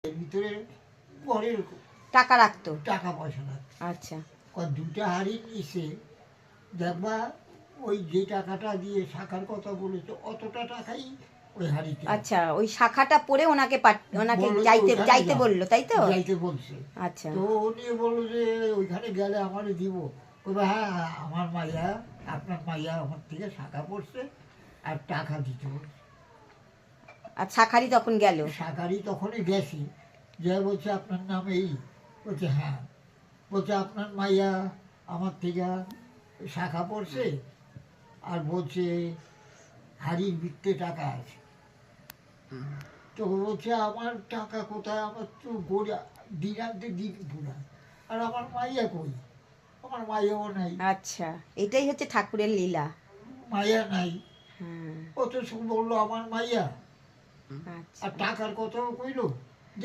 এর ভিতরে পরে টাকা রাখতো? টাকা পয়সা রাখতো। আচ্ছা। দুটা হাড়ি নিছে, দেখবা ওই যে টাকাটা দিয়ে শাখার কথা বলেছে অতটা টাকাই ওই হাড়িতে। আচ্ছা, ওই শাখাটা পরে ওনাকে যাইতে বললো, তাই তো? যাইতে বলছে। আচ্ছা। তো উনি বললো যে ওইখানে গেলে আমারে দিব। হ্যাঁ আমার মাইয়া, আপনার মাইয়া আমার থেকে শাখা পড়ছে আর টাকা দিতে বলছে। আর শাখারি তখন গেল? শাখারি তখনই গেছি, যে বলছে আপনার নাম এই, বলছে হ্যাঁ, বলছে আপনার মাইয়া আমার থেকে শাখা পড়ছে আর বলছে হাড়ির ভিত্তে টাকা আছে। তো বলছে আমার টাকা কোথায়, আমার তো গোড়া দিন আনতে দিন পুরা, আর আমার মাইয়া কই, আমার মাইয়াও নাই। আচ্ছা, এটাই হচ্ছে ঠাকুরের লীলা। মাইয়া নাই। হ্যাঁ। ও তো বললো আমার মাইয়া, আচ্ছা। আর টাকার কথাও কইলো।